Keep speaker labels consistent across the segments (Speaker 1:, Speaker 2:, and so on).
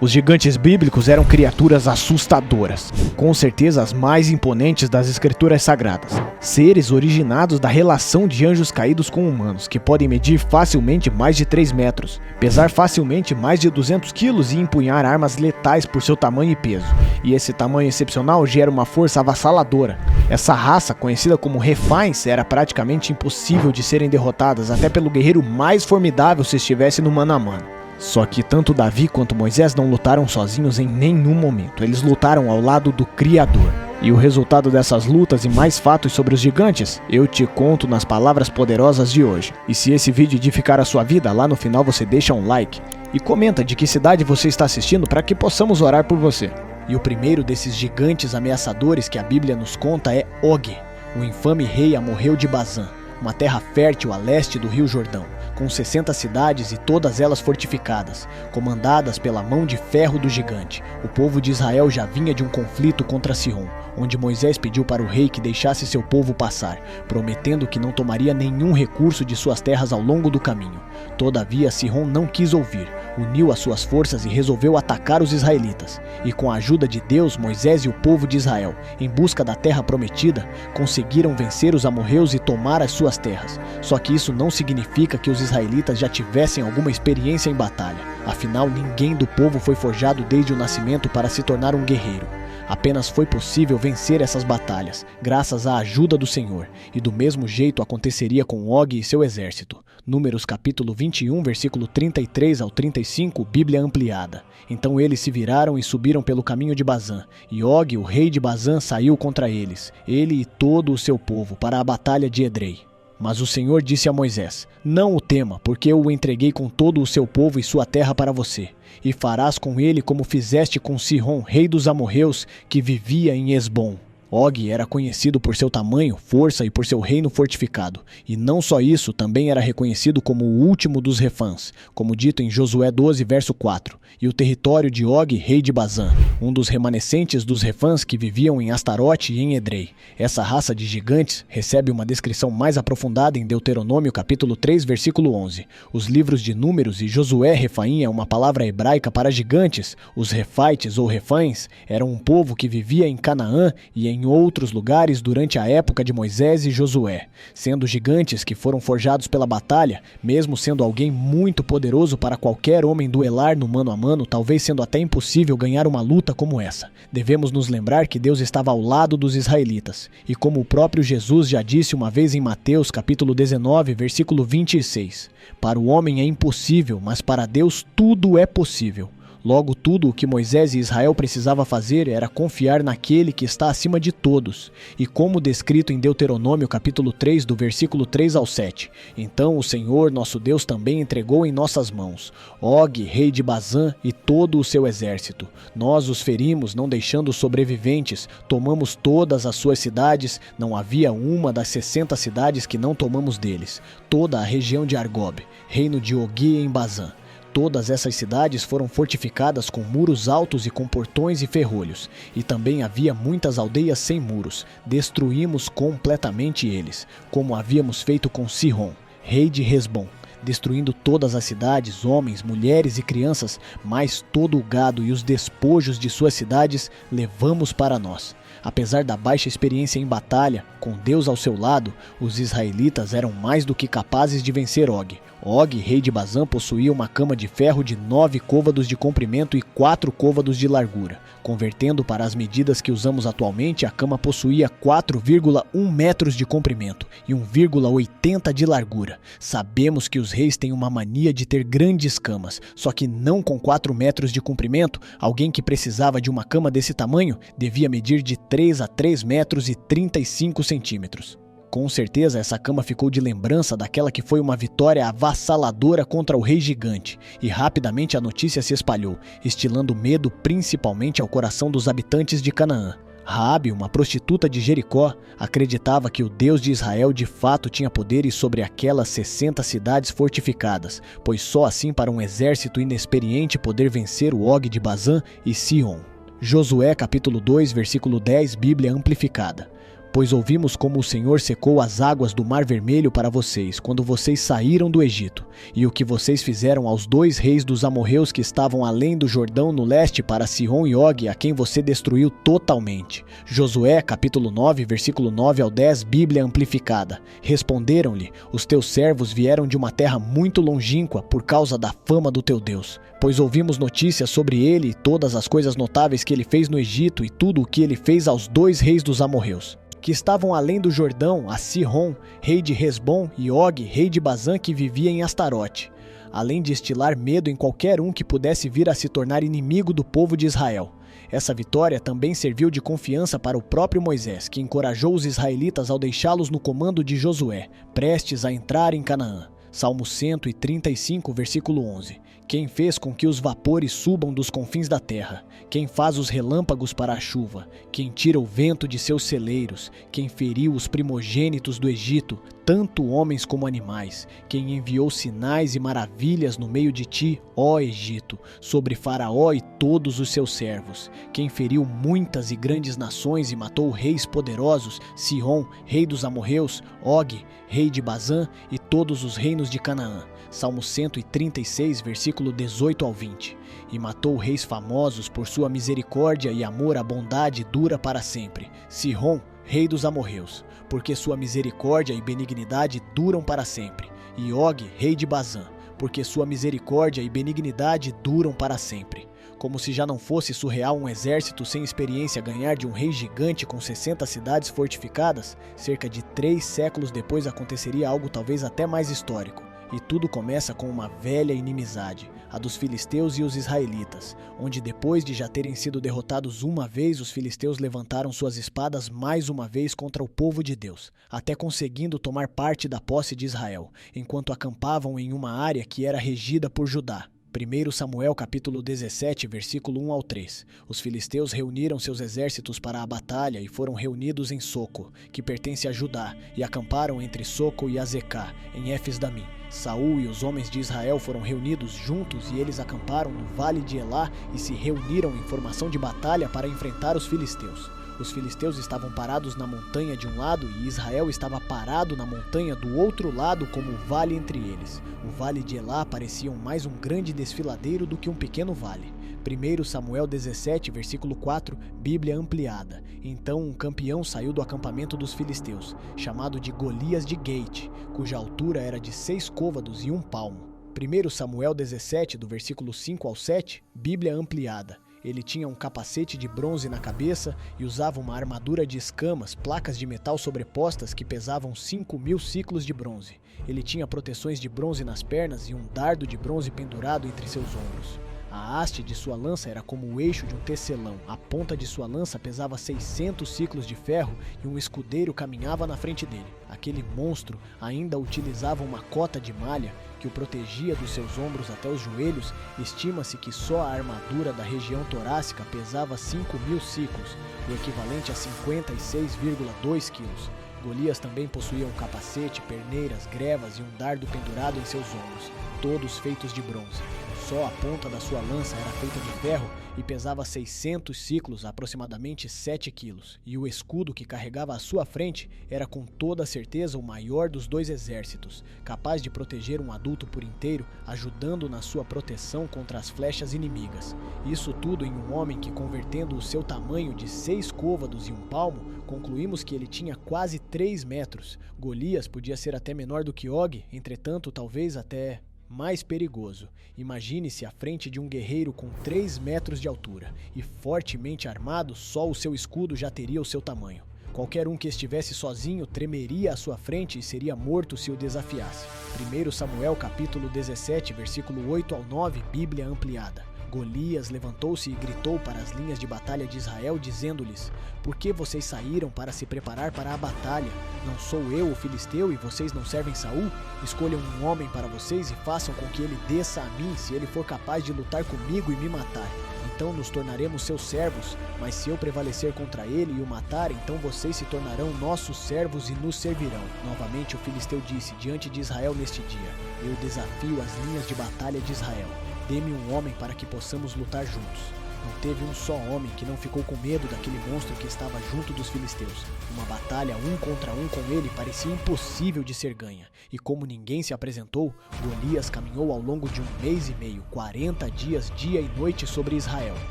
Speaker 1: Os gigantes bíblicos eram criaturas assustadoras, com certeza as mais imponentes das escrituras sagradas. Seres originados da relação de anjos caídos com humanos, que podem medir facilmente mais de 3 metros, pesar facilmente mais de 200 quilos e empunhar armas letais por seu tamanho e peso. E esse tamanho excepcional gera uma força avassaladora. Essa raça, conhecida como Rephaims, era praticamente impossível de serem derrotadas até pelo guerreiro mais formidável se estivesse no mano a mano. Só que tanto Davi quanto Moisés não lutaram sozinhos em nenhum momento, eles lutaram ao lado do Criador. E o resultado dessas lutas e mais fatos sobre os gigantes, eu te conto nas palavras poderosas de hoje. E se esse vídeo edificar a sua vida, lá no final você deixa um like e comenta de que cidade você está assistindo para que possamos orar por você. E o primeiro desses gigantes ameaçadores que a Bíblia nos conta é Og, o infame rei amorreu de Bazã, uma terra fértil a leste do rio Jordão, com 60 cidades e todas elas fortificadas, comandadas pela mão de ferro do gigante. O povo de Israel já vinha de um conflito contra Sihon, onde Moisés pediu para o rei que deixasse seu povo passar, prometendo que não tomaria nenhum recurso de suas terras ao longo do caminho. Todavia, Sihon não quis ouvir, uniu as suas forças e resolveu atacar os israelitas. E com a ajuda de Deus, Moisés e o povo de Israel, em busca da terra prometida, conseguiram vencer os amorreus e tomar as suas terras. Só que isso não significa que os israelitas já tivessem alguma experiência em batalha. Afinal, ninguém do povo foi forjado desde o nascimento para se tornar um guerreiro. Apenas foi possível vencer essas batalhas, graças à ajuda do Senhor, e do mesmo jeito aconteceria com Og e seu exército. Números capítulo 21, versículo 33 ao 35, Bíblia ampliada. Então eles se viraram e subiram pelo caminho de Bazã, e Og, o rei de Bazã, saiu contra eles, ele e todo o seu povo, para a batalha de Edrei. Mas o Senhor disse a Moisés: não o tema, porque eu o entreguei com todo o seu povo e sua terra para você. E farás com ele como fizeste com Sihon, rei dos amorreus, que vivia em Esbom. Og era conhecido por seu tamanho, força e por seu reino fortificado. E não só isso, também era reconhecido como o último dos Rephaims, como dito em Josué 12, verso 4. E o território de Og, rei de Bazã, um dos remanescentes dos Rephaims que viviam em Astarote e em Edrei. Essa raça de gigantes recebe uma descrição mais aprofundada em Deuteronômio capítulo 3, versículo 11. Os livros de Números e Josué Rephaim é uma palavra hebraica para gigantes. Os Rephaites ou Rephaims eram um povo que vivia em Canaã e em outros lugares durante a época de Moisés e Josué, sendo gigantes que foram forjados pela batalha, mesmo sendo alguém muito poderoso para qualquer homem duelar no mano a mano, talvez sendo até impossível ganhar uma luta como essa. Devemos nos lembrar que Deus estava ao lado dos israelitas, e como o próprio Jesus já disse uma vez em Mateus capítulo 19, versículo 26, para o homem é impossível, mas para Deus tudo é possível. Logo, tudo o que Moisés e Israel precisava fazer era confiar naquele que está acima de todos. E como descrito em Deuteronômio capítulo 3, do versículo 3 ao 7. Então o Senhor, nosso Deus, também entregou em nossas mãos Og, rei de Bazã, e todo o seu exército. Nós os ferimos, não deixando sobreviventes, tomamos todas as suas cidades, não havia uma das 60 cidades que não tomamos deles. Toda a região de Argob, reino de Og em Bazã. Todas essas cidades foram fortificadas com muros altos e com portões e ferrolhos, e também havia muitas aldeias sem muros. Destruímos completamente eles, como havíamos feito com Sihon, rei de Hesbom, destruindo todas as cidades, homens, mulheres e crianças, mas todo o gado e os despojos de suas cidades levamos para nós. Apesar da baixa experiência em batalha, com Deus ao seu lado, os israelitas eram mais do que capazes de vencer Og. Og, rei de Bazã, possuía uma cama de ferro de 9 côvados de comprimento e 4 côvados de largura. Convertendo para as medidas que usamos atualmente, a cama possuía 4,1 metros de comprimento e 1,80 de largura. Sabemos que os reis têm uma mania de ter grandes camas, só que não com 4 metros de comprimento. Alguém que precisava de uma cama desse tamanho devia medir de 3 a 3 metros e 35 centímetros. Com certeza essa cama ficou de lembrança daquela que foi uma vitória avassaladora contra o rei gigante, e rapidamente a notícia se espalhou, instilando medo principalmente ao coração dos habitantes de Canaã. Raabe, uma prostituta de Jericó, acreditava que o Deus de Israel de fato tinha poderes sobre aquelas 60 cidades fortificadas, pois só assim para um exército inexperiente poder vencer o Og de Bazã e Sihon. Josué capítulo 2, versículo 10, Bíblia amplificada. Pois ouvimos como o Senhor secou as águas do Mar Vermelho para vocês, quando vocês saíram do Egito, e o que vocês fizeram aos 2 reis dos amorreus que estavam além do Jordão no leste para Sihon e Og, a quem você destruiu totalmente. Josué, capítulo 9, versículo 9 ao 10, Bíblia amplificada. Responderam-lhe: os teus servos vieram de uma terra muito longínqua por causa da fama do teu Deus. Pois ouvimos notícias sobre ele e todas as coisas notáveis que ele fez no Egito e tudo o que ele fez aos 2 reis dos amorreus, que estavam além do Jordão, a Sihon, rei de Hesbom, e Og, rei de Bazã, que vivia em Astarote, além de instilar medo em qualquer um que pudesse vir a se tornar inimigo do povo de Israel. Essa vitória também serviu de confiança para o próprio Moisés, que encorajou os israelitas ao deixá-los no comando de Josué, prestes a entrar em Canaã. Salmo 135, versículo 11. Quem fez com que os vapores subam dos confins da terra, quem faz os relâmpagos para a chuva, quem tira o vento de seus celeiros, quem feriu os primogênitos do Egito, tanto homens como animais, quem enviou sinais e maravilhas no meio de ti, ó Egito, sobre Faraó e todos os seus servos, quem feriu muitas e grandes nações e matou reis poderosos, Sihon, rei dos amorreus, Og, rei de Bazã e todos os reinos de Canaã. Salmo 136, versículo 18 ao 20. E matou reis famosos por sua misericórdia e amor, a bondade dura para sempre. Sihon, rei dos amorreus, porque sua misericórdia e benignidade duram para sempre. E Og, rei de Bazã, porque sua misericórdia e benignidade duram para sempre. Como se já não fosse surreal um exército sem experiência ganhar de um rei gigante com 60 cidades fortificadas, cerca de 3 séculos depois aconteceria algo talvez até mais histórico. E tudo começa com uma velha inimizade, a dos filisteus e os israelitas, onde depois de já terem sido derrotados uma vez, os filisteus levantaram suas espadas mais uma vez contra o povo de Deus, até conseguindo tomar parte da posse de Israel, enquanto acampavam em uma área que era regida por Judá. 1 Samuel capítulo 17, versículo 1 ao 3. Os filisteus reuniram seus exércitos para a batalha e foram reunidos em Soco, que pertence a Judá, e acamparam entre Soco e Azecá, em Éfes-Damim. Saul e os homens de Israel foram reunidos juntos e eles acamparam no vale de Elá e se reuniram em formação de batalha para enfrentar os filisteus. Os filisteus estavam parados na montanha de um lado e Israel estava parado na montanha do outro lado como o vale entre eles. O vale de Elá parecia mais um grande desfiladeiro do que um pequeno vale. 1 Samuel 17, versículo 4, Bíblia ampliada. Então um campeão saiu do acampamento dos filisteus, chamado de Golias de Gate, cuja altura era de 6 côvados e 1 palmo. 1 Samuel 17, do versículo 5 ao 7, Bíblia ampliada. Ele tinha um capacete de bronze na cabeça e usava uma armadura de escamas, placas de metal sobrepostas que pesavam 5.000 ciclos de bronze. Ele tinha proteções de bronze nas pernas e um dardo de bronze pendurado entre seus ombros. A haste de sua lança era como o eixo de um tecelão. A ponta de sua lança pesava 600 ciclos de ferro e um escudeiro caminhava na frente dele. Aquele monstro ainda utilizava uma cota de malha que o protegia dos seus ombros até os joelhos. Estima-se que só a armadura da região torácica pesava 5.000 ciclos, o equivalente a 56,2 quilos. Golias também possuía um capacete, perneiras, grevas e um dardo pendurado em seus ombros, todos feitos de bronze. Só a ponta da sua lança era feita de ferro e pesava 600 ciclos, aproximadamente 7 quilos. E o escudo que carregava à sua frente era com toda certeza o maior dos 2 exércitos, capaz de proteger um adulto por inteiro, ajudando na sua proteção contra as flechas inimigas. Isso tudo em um homem que, convertendo o seu tamanho de 6 côvados e 1 palmo, concluímos que ele tinha quase 3 metros. Golias podia ser até menor do que Og, entretanto talvez até mais perigoso. Imagine-se à frente de um guerreiro com 3 metros de altura e fortemente armado, só o seu escudo já teria o seu tamanho. Qualquer um que estivesse sozinho tremeria à sua frente e seria morto se o desafiasse. 1 Samuel capítulo 17, versículo 8 ao 9, Bíblia ampliada. Golias levantou-se e gritou para as linhas de batalha de Israel, dizendo-lhes: por que vocês saíram para se preparar para a batalha? Não sou eu o filisteu e vocês não servem Saul? Escolham um homem para vocês e façam com que ele desça a mim, se ele for capaz de lutar comigo e me matar. Então nos tornaremos seus servos, mas se eu prevalecer contra ele e o matar, então vocês se tornarão nossos servos e nos servirão. Novamente o filisteu disse diante de Israel neste dia: eu desafio as linhas de batalha de Israel. Dê-me um homem para que possamos lutar juntos. Não teve um só homem que não ficou com medo daquele monstro que estava junto dos filisteus. Uma batalha um contra um com ele parecia impossível de ser ganha. E como ninguém se apresentou, Golias caminhou ao longo de 1 mês e meio, 40 dias, dia e noite sobre Israel,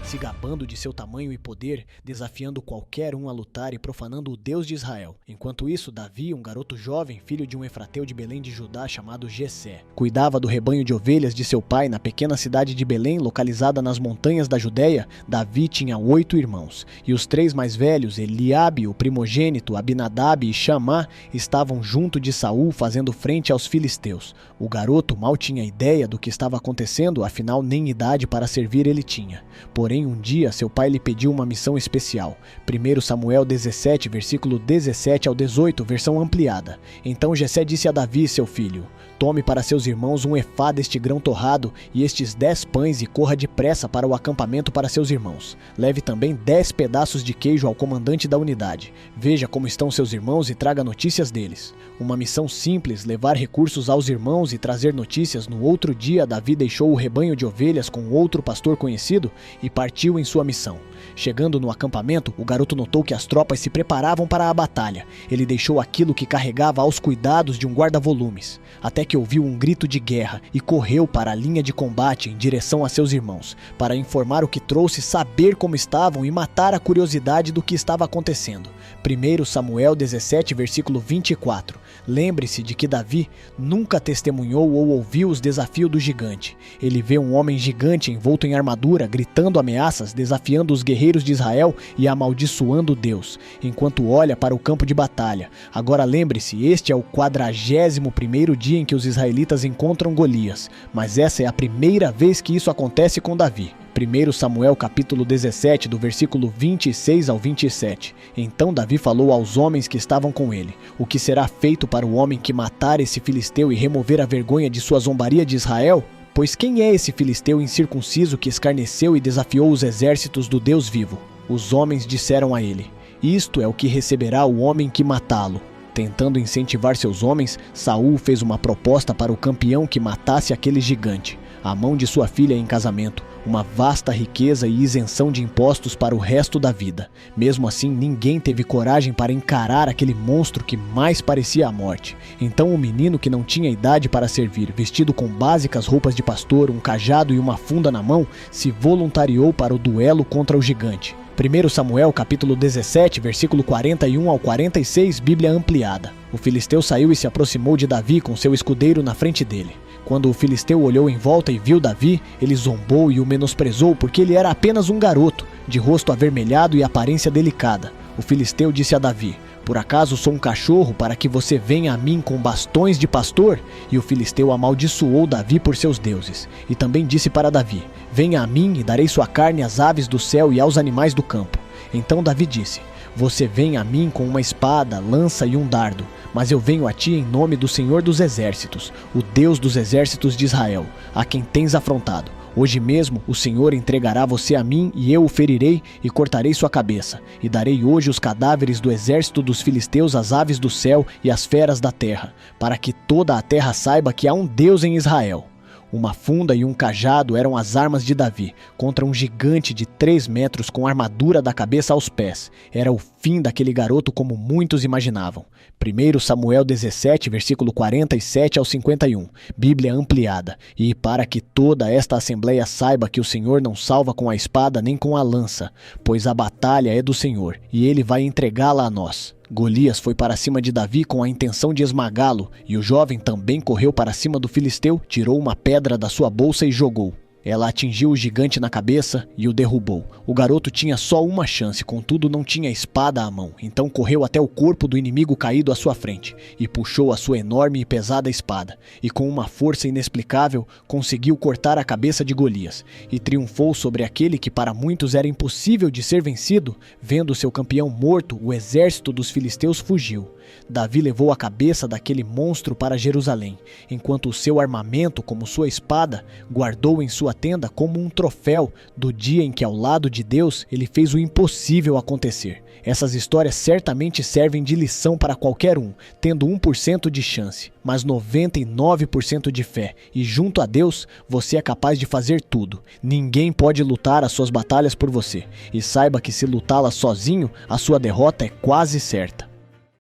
Speaker 1: se gabando de seu tamanho e poder, desafiando qualquer um a lutar e profanando o Deus de Israel. Enquanto isso, Davi, um garoto jovem, filho de um efrateu de Belém de Judá chamado Jessé, cuidava do rebanho de ovelhas de seu pai na pequena cidade de Belém, localizada nas montanhas da Judéia. Davi tinha 8 irmãos, e os 3 mais velhos, Eliabe, o primogênito, Abinadab e Chamá, estavam junto de Saul fazendo frente aos filisteus. O garoto mal tinha ideia do que estava acontecendo, afinal nem idade para servir ele tinha. Porém, um dia seu pai lhe pediu uma missão especial. 1 Samuel 17, versículo 17 ao 18, versão ampliada. Então Jessé disse a Davi, seu filho: tome para seus irmãos um efá deste grão torrado e estes 10 pães e corra depressa para o acampamento para seus irmãos. Leve também 10 pedaços de queijo ao comandante da unidade. Veja como estão seus irmãos e traga notícias deles. Uma missão simples, levar recursos aos irmãos e trazer notícias. No outro dia, Davi deixou o rebanho de ovelhas com outro pastor conhecido e partiu em sua missão. Chegando no acampamento, o garoto notou que as tropas se preparavam para a batalha. Ele deixou aquilo que carregava aos cuidados de um guarda-volumes, até que ouviu um grito de guerra e correu para a linha de combate em direção a seus irmãos, para informar o que trouxe, saber como estavam e matar a curiosidade do que estava acontecendo. 1 Samuel 17, versículo 24. Lembre-se de que Davi nunca testemunhou ou ouviu os desafios do gigante. Ele vê um homem gigante envolto em armadura, gritando ameaças, desafiando os guerreiros de Israel e amaldiçoando Deus, enquanto olha para o campo de batalha. Agora lembre-se, este é o 41º dia em que os israelitas encontram Golias, mas essa é a primeira vez que isso acontece com Davi. 1 Samuel capítulo 17, do versículo 26 ao 27. Então Davi falou aos homens que estavam com ele: o que será feito para o homem que matar esse filisteu e remover a vergonha de sua zombaria de Israel? Pois quem é esse filisteu incircunciso que escarneceu e desafiou os exércitos do Deus vivo? Os homens disseram a ele: isto é o que receberá o homem que matá-lo. Tentando incentivar seus homens, Saul fez uma proposta para o campeão que matasse aquele gigante: a mão de sua filha em casamento, uma vasta riqueza e isenção de impostos para o resto da vida. Mesmo assim, ninguém teve coragem para encarar aquele monstro que mais parecia a morte. Então o menino, que não tinha idade para servir, vestido com básicas roupas de pastor, um cajado e uma funda na mão, se voluntariou para o duelo contra o gigante. 1 Samuel capítulo 17, versículo 41 ao 46, Bíblia ampliada. O filisteu saiu e se aproximou de Davi com seu escudeiro na frente dele. Quando o filisteu olhou em volta e viu Davi, ele zombou e o menosprezou porque ele era apenas um garoto, de rosto avermelhado e aparência delicada. O filisteu disse a Davi: por acaso sou um cachorro para que você venha a mim com bastões de pastor? E o filisteu amaldiçoou Davi por seus deuses. E também disse para Davi: venha a mim e darei sua carne às aves do céu e aos animais do campo. Então Davi disse: você vem a mim com uma espada, lança e um dardo, mas eu venho a ti em nome do Senhor dos Exércitos, o Deus dos exércitos de Israel, a quem tens afrontado. Hoje mesmo o Senhor entregará você a mim e eu o ferirei e cortarei sua cabeça. E darei hoje os cadáveres do exército dos filisteus às aves do céu e às feras da terra, para que toda a terra saiba que há um Deus em Israel. Uma funda e um cajado eram as armas de Davi, contra um gigante de 3 metros com armadura da cabeça aos pés. Era o fim daquele garoto como muitos imaginavam. 1 Samuel 17, versículo 47 ao 51, Bíblia ampliada. E para que toda esta assembleia saiba que o Senhor não salva com a espada nem com a lança, pois a batalha é do Senhor, e ele vai entregá-la a nós. Golias foi para cima de Davi com a intenção de esmagá-lo, e o jovem também correu para cima do filisteu, tirou uma pedra da sua bolsa e jogou. Ela atingiu o gigante na cabeça e o derrubou. O garoto tinha só uma chance, contudo não tinha espada à mão, então correu até o corpo do inimigo caído à sua frente, e puxou a sua enorme e pesada espada, e com uma força inexplicável, conseguiu cortar a cabeça de Golias, e triunfou sobre aquele que para muitos era impossível de ser vencido. Vendo seu campeão morto, o exército dos filisteus fugiu. Davi levou a cabeça daquele monstro para Jerusalém, enquanto o seu armamento, como sua espada, guardou em sua tenda como um troféu do dia em que, ao lado de Deus, ele fez o impossível acontecer. Essas histórias certamente servem de lição para qualquer um, tendo 1% de chance, mas 99% de fé, e junto a Deus, você é capaz de fazer tudo. Ninguém pode lutar as suas batalhas por você, e saiba que se lutá-las sozinho, a sua derrota é quase certa.